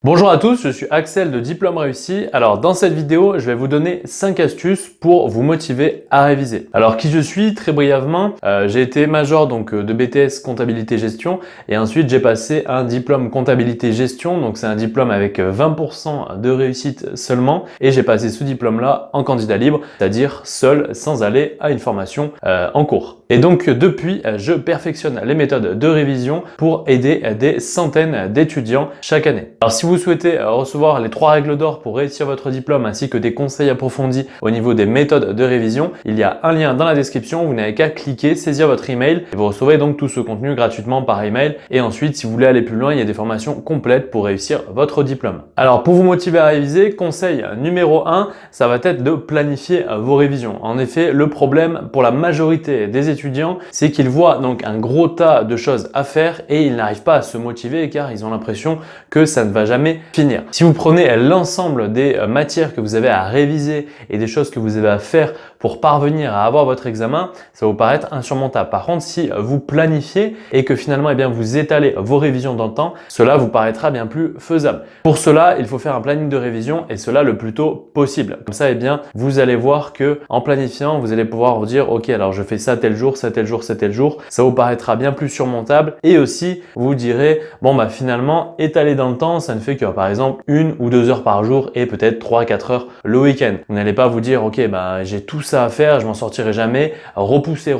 Bonjour à tous, je suis Axel de Diplôme Réussi. Alors dans cette vidéo, je vais vous donner 5 astuces pour vous motiver à réviser. Alors qui je suis, très brièvement, j'ai été major de BTS comptabilité gestion et ensuite j'ai passé un diplôme comptabilité gestion, donc c'est un diplôme avec 20% de réussite seulement et j'ai passé ce diplôme là en candidat libre, c'est-à-dire seul sans aller à une formation en cours. Et donc depuis, je perfectionne les méthodes de révision pour aider des centaines d'étudiants chaque année. Alors si vous souhaitez recevoir les 3 règles d'or pour réussir votre diplôme ainsi que des conseils approfondis au niveau des méthodes de révision, il y a un lien dans la description, vous n'avez qu'à cliquer, saisir votre email et vous recevez donc tout ce contenu gratuitement par email. Et ensuite, si vous voulez aller plus loin, il y a des formations complètes pour réussir votre diplôme. Alors pour vous motiver à réviser, conseil numéro 1, ça va être de planifier vos révisions. En effet, le problème pour la majorité des étudiants, c'est qu'ils voient donc un gros tas de choses à faire et ils n'arrivent pas à se motiver car ils ont l'impression que ça ne va jamais finir. Si vous prenez l'ensemble des matières que vous avez à réviser et des choses que vous avez à faire pour parvenir à avoir votre examen, ça va vous paraître insurmontable. Par contre, si vous planifiez et que finalement vous étalez vos révisions dans le temps, cela vous paraîtra bien plus faisable. Pour cela, il faut faire un planning de révision et cela le plus tôt possible. Comme ça, vous allez voir que en planifiant, vous allez pouvoir vous dire OK, alors je fais ça tel jour, ça tel jour, ça tel jour. Ça vous paraîtra bien plus surmontable et aussi vous direz bon finalement étaler dans le temps, ça ne fait que par exemple 1 ou 2 heures par jour et peut-être 3-4 heures le week-end. Vous n'allez pas vous dire OK, j'ai tout ça à faire, je m'en sortirai jamais. Repousser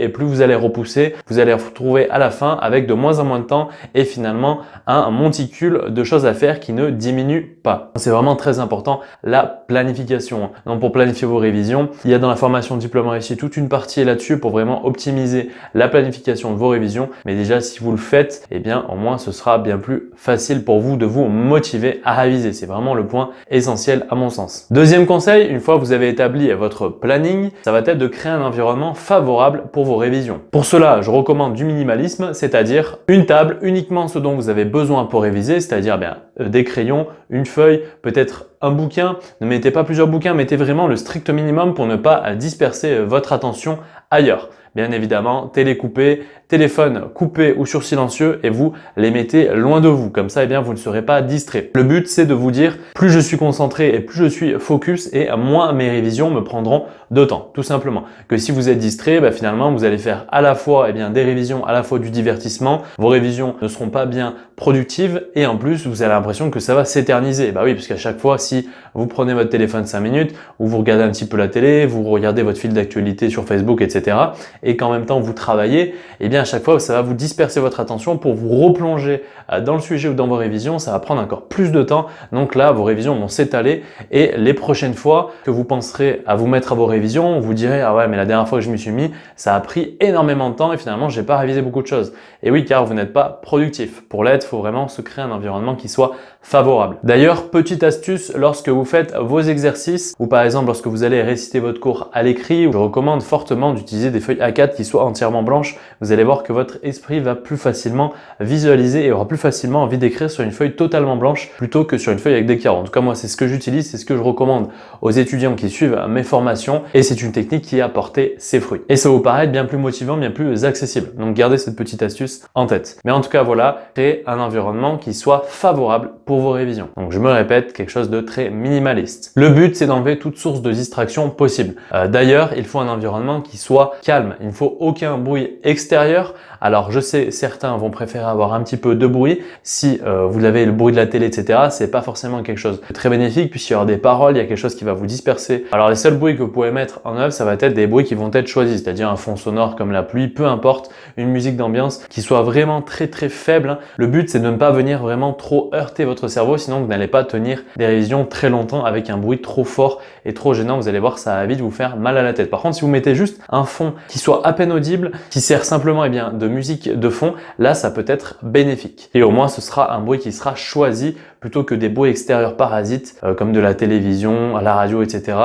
et plus vous allez repousser, vous allez vous retrouver à la fin avec de moins en moins de temps et finalement un monticule de choses à faire qui ne diminue pas. C'est vraiment très important la planification. Donc pour planifier vos révisions, il y a dans la formation Diplôme Réussi toute une partie là-dessus pour vraiment optimiser la planification de vos révisions. Mais déjà si vous le faites, au moins ce sera bien plus facile pour vous de vous motiver à réviser. C'est vraiment le point essentiel à mon sens. Deuxième conseil, une fois que vous avez établi votre planning, ça va être de créer un environnement favorable pour vos révisions. Pour cela, je recommande du minimalisme, c'est-à-dire une table, uniquement ce dont vous avez besoin pour réviser, c'est-à-dire des crayons, une feuille, peut-être un bouquin. Ne mettez pas plusieurs bouquins, mettez vraiment le strict minimum pour ne pas disperser votre attention ailleurs. Bien évidemment, télé coupée, téléphone coupé ou sur silencieux et vous les mettez loin de vous. Comme ça, vous ne serez pas distrait. Le but, c'est de vous dire plus je suis concentré et plus je suis focus et moins mes révisions me prendront de temps, tout simplement. Que si vous êtes distrait, finalement, vous allez faire à la fois des révisions, à la fois du divertissement. Vos révisions ne seront pas bien productives et en plus, vous avez l'impression que ça va s'éterniser. Oui, parce qu'à chaque fois, si vous prenez votre téléphone 5 minutes ou vous regardez un petit peu la télé, vous regardez votre fil d'actualité sur Facebook, etc. et qu'en même temps vous travaillez, à chaque fois ça va vous disperser votre attention pour vous replonger dans le sujet ou dans vos révisions, ça va prendre encore plus de temps. Donc là, vos révisions vont s'étaler et les prochaines fois que vous penserez à vous mettre à vos révisions, vous direz ah ouais mais la dernière fois que je m'y suis mis, ça a pris énormément de temps et finalement j'ai pas révisé beaucoup de choses. Et oui, car vous n'êtes pas productif. Pour l'être, il faut vraiment se créer un environnement qui soit favorable. D'ailleurs, petite astuce, lorsque vous faites vos exercices ou par exemple lorsque vous allez réciter votre cours à l'écrit, je recommande fortement d'utiliser des feuilles A4 qui soient entièrement blanches. Vous allez voir que votre esprit va plus facilement visualiser et aura plus facilement envie d'écrire sur une feuille totalement blanche plutôt que sur une feuille avec des carreaux. En tout cas, moi, c'est ce que j'utilise, c'est ce que je recommande aux étudiants qui suivent mes formations et c'est une technique qui a porté ses fruits. Et ça vous paraît bien plus motivant, bien plus accessible. Donc, gardez cette petite astuce en tête. Mais en tout cas, voilà, créez un environnement qui soit favorable pour vos révisions. Donc, je me répète, quelque chose de très minimaliste. Le but, c'est d'enlever toute source de distraction possible. D'ailleurs, il faut un environnement qui soit calme. Il ne faut aucun bruit extérieur. Alors je sais, certains vont préférer avoir un petit peu de bruit. Si vous avez le bruit de la télé, etc., c'est pas forcément quelque chose de très bénéfique puisqu'il y aura des paroles, il y a quelque chose qui va vous disperser. Alors les seuls bruits que vous pouvez mettre en œuvre, ça va être des bruits qui vont être choisis, c'est-à-dire un fond sonore comme la pluie, peu importe, une musique d'ambiance qui soit vraiment très faible. Le but, c'est de ne pas venir vraiment trop heurter votre cerveau, sinon vous n'allez pas tenir des révisions très longtemps avec un bruit trop fort et trop gênant. Vous allez voir, ça va vite vous faire mal à la tête. Par contre, si vous mettez juste un fond qui soit à peine audible, qui sert simplement de musique de fond, là ça peut être bénéfique. Et au moins ce sera un bruit qui sera choisi plutôt que des bruits extérieurs parasites comme de la télévision, à la radio, etc.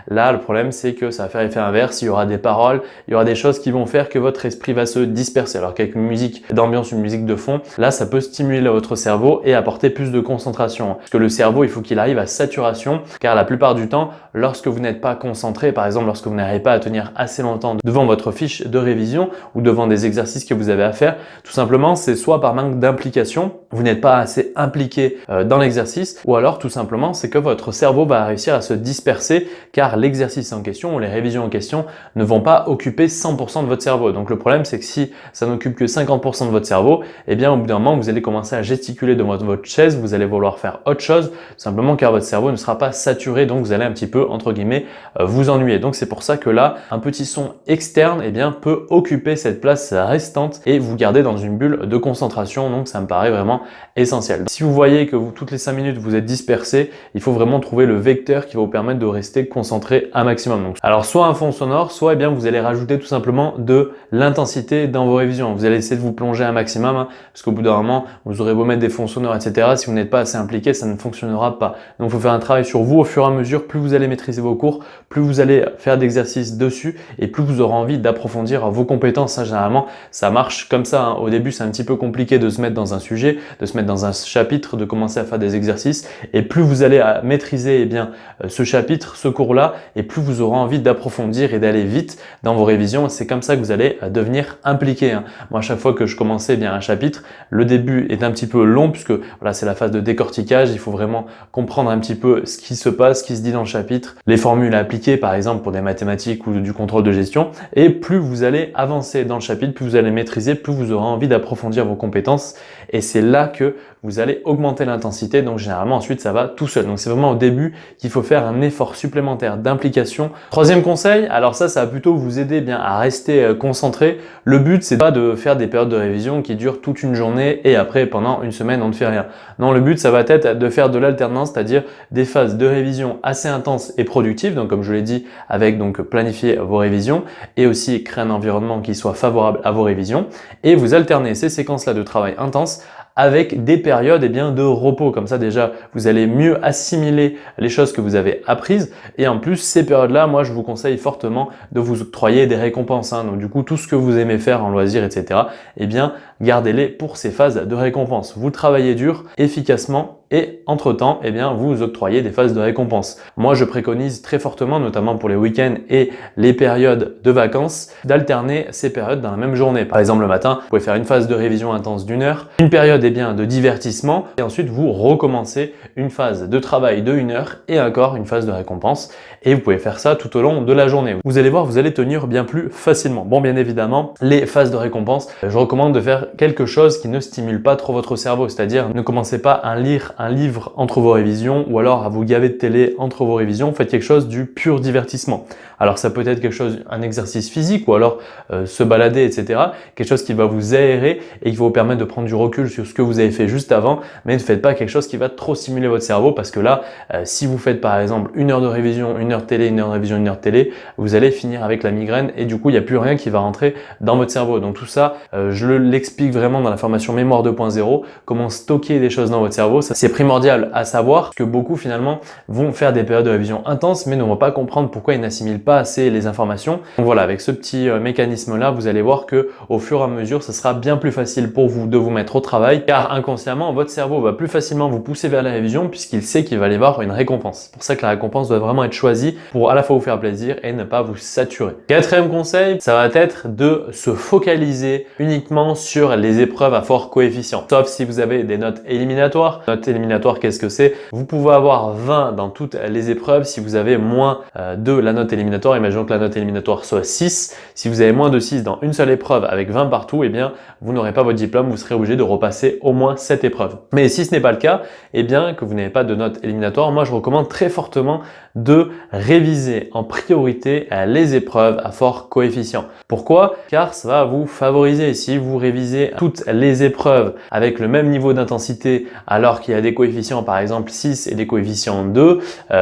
Là le problème c'est que ça va faire effet inverse, il y aura des paroles, il y aura des choses qui vont faire que votre esprit va se disperser. Alors qu'avec une musique musique d'ambiance, une musique de fond, là ça peut stimuler votre cerveau et apporter plus de concentration. Parce que le cerveau, il faut qu'il arrive à saturation, car la plupart du temps, lorsque vous n'êtes pas concentré, par exemple lorsque vous n'arrivez pas à tenir assez longtemps devant votre fiche de révision ou devant des exercices que vous avez à faire, tout simplement c'est soit par manque d'implication, vous n'êtes pas assez impliqué dans l'exercice, ou alors tout simplement c'est que votre cerveau va réussir à se disperser, car l'exercice en question ou les révisions en question ne vont pas occuper 100% de votre cerveau. Donc le problème c'est que si ça n'occupe que 50% de votre cerveau, eh bien au bout d'un moment vous allez commencer à gesticuler devant votre chaise, vous allez vouloir faire autre chose, tout simplement car votre cerveau ne sera pas saturé, donc vous allez un petit peu entre guillemets vous ennuyer. Donc c'est pour ça que là, un petit son externe eh bien, peut occuper cette place restante et vous garder dans une bulle de concentration, donc ça me paraît vraiment essentiel. Si vous voyez que toutes les 5 minutes vous êtes dispersé, il faut vraiment trouver le vecteur qui va vous permettre de rester concentré un maximum. Donc, alors soit un fond sonore, soit eh bien, vous allez rajouter tout simplement de l'intensité dans vos révisions. Vous allez essayer de vous plonger un maximum, hein, parce qu'au bout d'un moment, vous aurez beau mettre des fonds sonores, etc. Si vous n'êtes pas assez impliqué, ça ne fonctionnera pas. Donc il faut faire un travail sur vous au fur et à mesure. Plus vous allez maîtriser vos cours, plus vous allez faire d'exercices dessus et plus vous aurez envie d'approfondir vos compétences. Ça, généralement, ça marche comme ça, hein. Au début, c'est un petit peu compliqué de se mettre dans un sujet, de se mettre dans un chapitre, de commencer à faire des exercices. Et plus vous allez maîtriser eh bien, ce chapitre, ce cours-là, et plus vous aurez envie d'approfondir et d'aller vite dans vos révisions. C'est comme ça que vous allez devenir impliqué, hein. Moi, à chaque fois que je commençais eh bien, un chapitre, le début est un petit peu long puisque voilà, c'est la phase de décortiquage. Il faut vraiment comprendre un petit peu ce qui se passe, ce qui se dit dans le chapitre, les formules à appliquer par exemple pour des mathématiques ou du contrôle de gestion. Et plus vous allez avancer dans le chapitre, plus vous allez maîtriser, plus vous aurez envie d'approfondir vos compétences. Et c'est là que vous allez augmenter l'intensité. Donc généralement ensuite ça va tout seul. Donc c'est vraiment au début qu'il faut faire un effort supplémentaire d'implication. Troisième conseil, alors ça va plutôt vous aider bien à rester concentré. Le but c'est pas de faire des périodes de révision qui durent toute une journée et après pendant une semaine on ne fait rien. Non, le but ça va être de faire de l'alternance, c'est-à-dire des phases de révision assez intenses et productives. Donc comme je l'ai dit, avec donc planifier vos révisions et aussi créer un environnement qui soit favorable à vos révisions. Et vous alternez ces séquences-là de travail intense avec des périodes eh bien, de repos. Comme ça déjà, vous allez mieux assimiler les choses que vous avez apprises. Et en plus, ces périodes-là, moi, je vous conseille fortement de vous octroyer des récompenses, hein. Donc du coup, tout ce que vous aimez faire en loisir, etc., eh bien, gardez-les pour ces phases de récompense. Vous travaillez dur, efficacement, et entre-temps, eh bien, vous octroyez des phases de récompense. Moi, je préconise très fortement, notamment pour les week-ends et les périodes de vacances, d'alterner ces périodes dans la même journée. Par exemple, le matin, vous pouvez faire une phase de révision intense d'1 heure, une période eh bien, de divertissement, et ensuite vous recommencez une phase de travail de 1 heure et encore une phase de récompense. Et vous pouvez faire ça tout au long de la journée. Vous allez voir, vous allez tenir bien plus facilement. Bon, bien évidemment, les phases de récompense, je recommande de faire quelque chose qui ne stimule pas trop votre cerveau, c'est-à-dire ne commencez pas à lire un livre entre vos révisions ou alors à vous gaver de télé entre vos révisions. Faites quelque chose du pur divertissement. Alors ça peut être quelque chose, un exercice physique ou alors se balader, etc. Quelque chose qui va vous aérer et qui va vous permettre de prendre du recul sur ce que vous avez fait juste avant, mais ne faites pas quelque chose qui va trop stimuler votre cerveau parce que là, si vous faites par exemple 1 heure de révision, 1 heure télé, 1 heure de révision, 1 heure télé, vous allez finir avec la migraine et du coup, il n'y a plus rien qui va rentrer dans votre cerveau. Donc tout ça, je l'explique vraiment dans la formation Mémoire 2.0, comment stocker des choses dans votre cerveau. C'est primordial à savoir que beaucoup finalement vont faire des périodes de révision intenses mais ne vont pas comprendre pourquoi ils n'assimilent pas assez les informations. Donc voilà, avec ce petit mécanisme là, vous allez voir que au fur et à mesure, ce sera bien plus facile pour vous de vous mettre au travail car inconsciemment, votre cerveau va plus facilement vous pousser vers la révision puisqu'il sait qu'il va aller voir une récompense. C'est pour ça que la récompense doit vraiment être choisie pour à la fois vous faire plaisir et ne pas vous saturer. Quatrième conseil, ça va être de se focaliser uniquement sur les épreuves à fort coefficient. Sauf si vous avez des notes éliminatoires. Notes éliminatoires, qu'est-ce que c'est? Vous pouvez avoir 20 dans toutes les épreuves si vous avez moins de la note éliminatoire. Imaginons que la note éliminatoire soit 6. Si vous avez moins de 6 dans une seule épreuve avec 20 partout, eh bien, vous n'aurez pas votre diplôme. Vous serez obligé de repasser au moins cette épreuve. Mais si ce n'est pas le cas, eh bien, que vous n'avez pas de note éliminatoire, moi, je recommande très fortement de réviser en priorité les épreuves à fort coefficient. Pourquoi? Car ça va vous favoriser. Si vous révisez toutes les épreuves avec le même niveau d'intensité alors qu'il y a des coefficients par exemple 6 et des coefficients 2,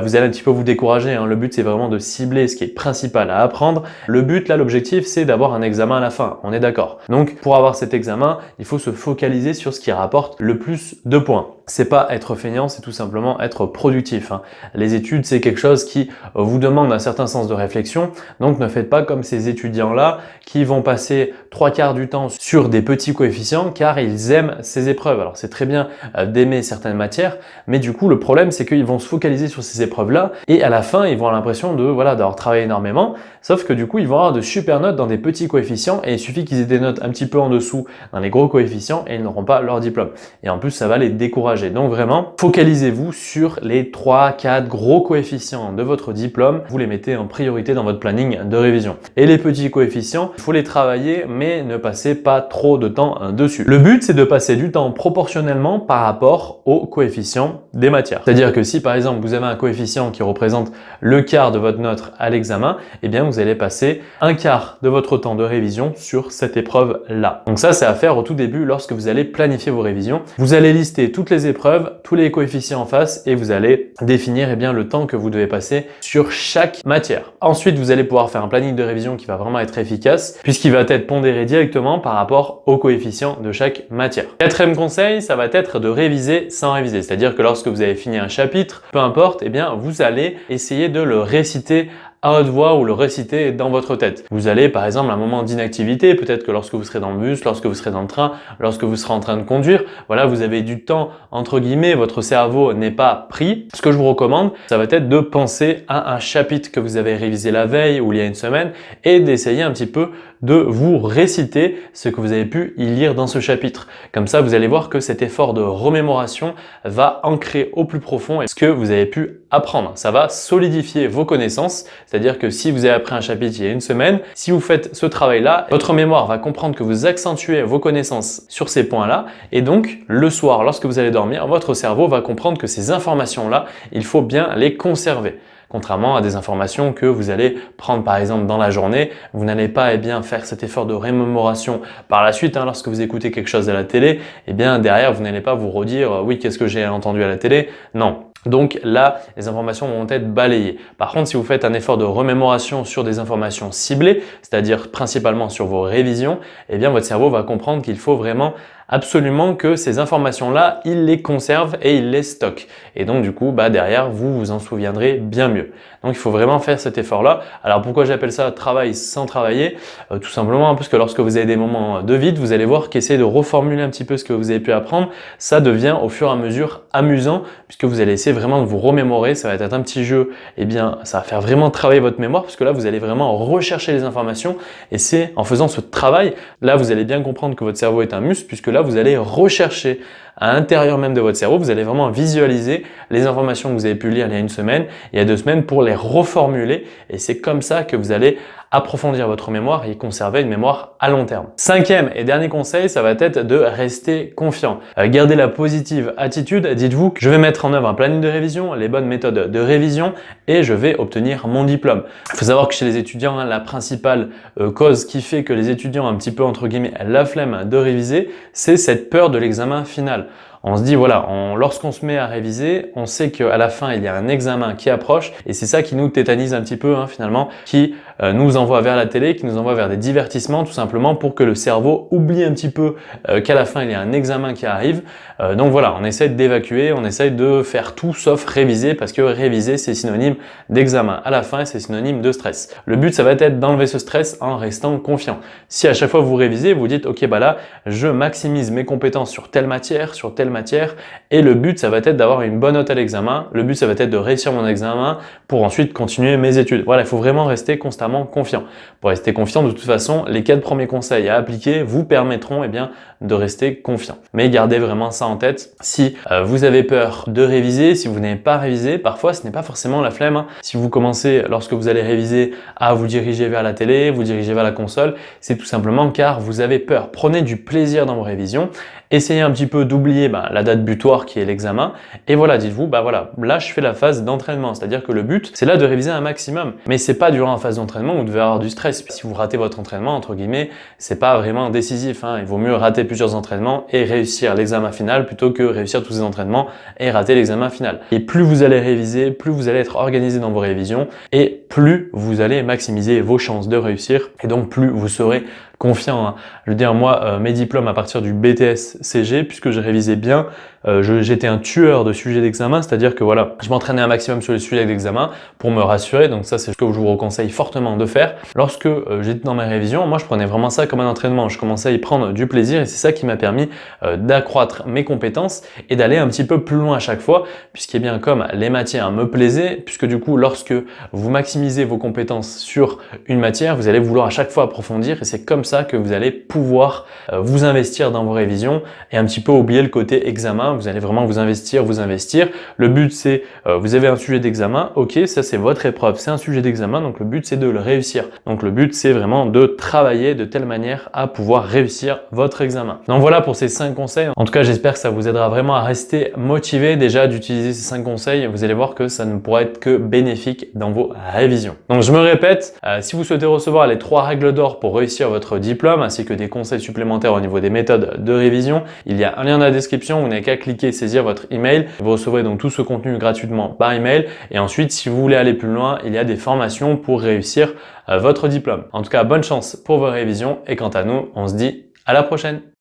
vous allez un petit peu vous décourager, hein. Le but c'est vraiment de cibler ce qui est principal à apprendre. Le but là, l'objectif c'est d'avoir un examen à la fin, on est d'accord. Donc pour avoir cet examen, il faut se focaliser sur ce qui rapporte le plus de points. c'est pas être feignant, c'est tout simplement être productif, hein. Les études, c'est quelque chose qui vous demande un certain sens de réflexion, donc ne faites pas comme ces étudiants-là qui vont passer 3/4 du temps sur des petits coefficients car ils aiment ces épreuves. Alors c'est très bien d'aimer certaines matières, mais du coup le problème c'est qu'ils vont se focaliser sur ces épreuves-là et à la fin ils vont avoir l'impression de d'avoir travaillé énormément, sauf que du coup ils vont avoir de super notes dans des petits coefficients et il suffit qu'ils aient des notes un petit peu en dessous dans les gros coefficients et ils n'auront pas leur diplôme. Et en plus ça va les décourager. Donc vraiment, focalisez-vous sur les 3-4 gros coefficients de votre diplôme. Vous les mettez en priorité dans votre planning de révision. Et les petits coefficients, il faut les travailler mais ne passez pas trop de temps dessus. Le but c'est de passer du temps proportionnellement par rapport aux coefficients des matières. C'est-à-dire que si par exemple vous avez un coefficient qui représente le quart de votre note à l'examen, eh bien vous allez passer un quart de votre temps de révision sur cette épreuve-là. Donc ça c'est à faire au tout début lorsque vous allez planifier vos révisions. Vous allez lister toutes les épreuves, tous les coefficients en face et vous allez définir le temps que vous devez passer sur chaque matière. Ensuite, vous allez pouvoir faire un planning de révision qui va vraiment être efficace puisqu'il va être pondéré directement par rapport aux coefficients de chaque matière. Quatrième conseil, ça va être de réviser sans réviser. C'est-à-dire que lorsque vous avez fini un chapitre, peu importe, vous allez essayer de le réciter à haute voix ou le réciter dans votre tête. Vous allez par exemple à un moment d'inactivité, peut-être que lorsque vous serez dans le bus, lorsque vous serez dans le train, lorsque vous serez en train de conduire, voilà, vous avez du temps entre guillemets, votre cerveau n'est pas pris. Ce que je vous recommande, ça va être de penser à un chapitre que vous avez révisé la veille ou il y a une semaine et d'essayer un petit peu de vous réciter ce que vous avez pu y lire dans ce chapitre. Comme ça, vous allez voir que cet effort de remémoration va ancrer au plus profond ce que vous avez pu apprendre. Ça va solidifier vos connaissances. C'est-à-dire que si vous avez appris un chapitre il y a une semaine, si vous faites ce travail-là, votre mémoire va comprendre que vous accentuez vos connaissances sur ces points-là et donc le soir, lorsque vous allez dormir, votre cerveau va comprendre que ces informations-là, il faut bien les conserver. Contrairement à des informations que vous allez prendre par exemple dans la journée, vous n'allez pas faire cet effort de remémoration par la suite. Lorsque vous écoutez quelque chose à la télé, derrière vous n'allez pas vous redire oui, qu'est-ce que j'ai entendu à la télé? Non. Donc là, les informations vont être balayées. Par contre, si vous faites un effort de remémoration sur des informations ciblées, c'est-à-dire principalement sur vos révisions, votre cerveau va comprendre qu'il faut vraiment absolument que ces informations-là, il les conserve et il les stocke. Et donc du coup, derrière, vous vous en souviendrez bien mieux. Donc il faut vraiment faire cet effort-là. Alors pourquoi j'appelle ça travail sans travailler? Tout simplement parce que lorsque vous avez des moments de vide, vous allez voir qu'essayer de reformuler un petit peu ce que vous avez pu apprendre, ça devient au fur et à mesure amusant puisque vous allez essayer vraiment de vous remémorer. Ça va être un petit jeu, ça va faire vraiment travailler votre mémoire parce que là, vous allez vraiment rechercher les informations et c'est en faisant ce travail, là, vous allez bien comprendre que votre cerveau est un muscle puisque là, vous allez rechercher à l'intérieur même de votre cerveau, vous allez vraiment visualiser les informations que vous avez pu lire il y a une semaine, il y a 2 semaines pour les reformuler et c'est comme ça que vous allez approfondir votre mémoire et conserver une mémoire à long terme. 5e et dernier conseil, ça va être de rester confiant. Gardez la positive attitude, dites-vous que je vais mettre en œuvre un planning de révision, les bonnes méthodes de révision et je vais obtenir mon diplôme. Il faut savoir que chez les étudiants, la principale cause qui fait que les étudiants ont un petit peu entre guillemets la flemme de réviser, c'est cette peur de l'examen final. On se dit voilà, lorsqu'on se met à réviser, on sait qu'à la fin il y a un examen qui approche et c'est ça qui nous tétanise un petit peu finalement, qui nous envoie vers la télé, qui nous envoie vers des divertissements tout simplement pour que le cerveau oublie un petit peu qu'à la fin il y a un examen qui arrive. Donc voilà, on essaie d'évacuer, on essaie de faire tout sauf réviser parce que réviser c'est synonyme d'examen à la fin et c'est synonyme de stress. Le but ça va être d'enlever ce stress en restant confiant. Si à chaque fois vous révisez, vous dites ok là je maximise mes compétences sur telle matière et le but ça va être d'avoir une bonne note à l'examen, le but ça va être de réussir mon examen pour ensuite continuer mes études. Voilà, il faut vraiment rester constamment confiant. Pour rester confiant, de toute façon, les 4 premiers conseils à appliquer vous permettront de rester confiant. Mais gardez vraiment ça en tête. Si vous avez peur de réviser, si vous n'avez pas révisé, parfois ce n'est pas forcément la flemme. Si vous commencez, lorsque vous allez réviser, à vous diriger vers la télé, vous diriger vers la console, c'est tout simplement car vous avez peur. Prenez du plaisir dans vos révisions. Essayez un petit peu d'oublier la date butoir qui est l'examen et voilà, dites-vous là je fais la phase d'entraînement, c'est-à-dire que le but c'est là de réviser un maximum, mais c'est pas durant la phase d'entraînement où vous devez avoir du stress. Si vous ratez votre entraînement entre guillemets, c'est pas vraiment décisif, il vaut mieux rater plusieurs entraînements et réussir l'examen final plutôt que réussir tous ces entraînements et rater l'examen final. Et plus vous allez réviser, plus vous allez être organisé dans vos révisions et plus vous allez maximiser vos chances de réussir et donc plus vous serez confiant. Je veux dire, moi, mes diplômes à partir du BTS CG, puisque j'ai révisé bien, j'étais un tueur de sujets d'examen, c'est-à-dire que voilà, je m'entraînais un maximum sur les sujets d'examen pour me rassurer. Donc ça, c'est ce que je vous conseille fortement de faire. Lorsque j'étais dans mes révisions, moi, je prenais vraiment ça comme un entraînement. Je commençais à y prendre du plaisir et c'est ça qui m'a permis d'accroître mes compétences et d'aller un petit peu plus loin à chaque fois, puisqu'il est bien comme les matières me plaisaient, puisque du coup, lorsque vous maximisez vos compétences sur une matière, vous allez vouloir à chaque fois approfondir et c'est comme ça que vous allez pouvoir vous investir dans vos révisions et un petit peu oublier le côté examen. Vous allez vraiment vous investir, vous investir. Le but, c'est, vous avez un sujet d'examen, ok, ça c'est votre épreuve, c'est un sujet d'examen, donc le but, c'est de le réussir. Donc le but, c'est vraiment de travailler de telle manière à pouvoir réussir votre examen. Donc voilà pour ces 5 conseils. En tout cas, j'espère que ça vous aidera vraiment à rester motivé déjà d'utiliser ces 5 conseils. Vous allez voir que ça ne pourra être que bénéfique dans vos révisions. Donc je me répète, si vous souhaitez recevoir les 3 règles d'or pour réussir votre diplôme, ainsi que des conseils supplémentaires au niveau des méthodes de révision, il y a un lien dans la description, vous n'avez qu'à cliquer et saisir votre email. Vous recevrez donc tout ce contenu gratuitement par email. Et ensuite, si vous voulez aller plus loin, il y a des formations pour réussir votre diplôme. En tout cas, bonne chance pour vos révisions et quant à nous, on se dit à la prochaine.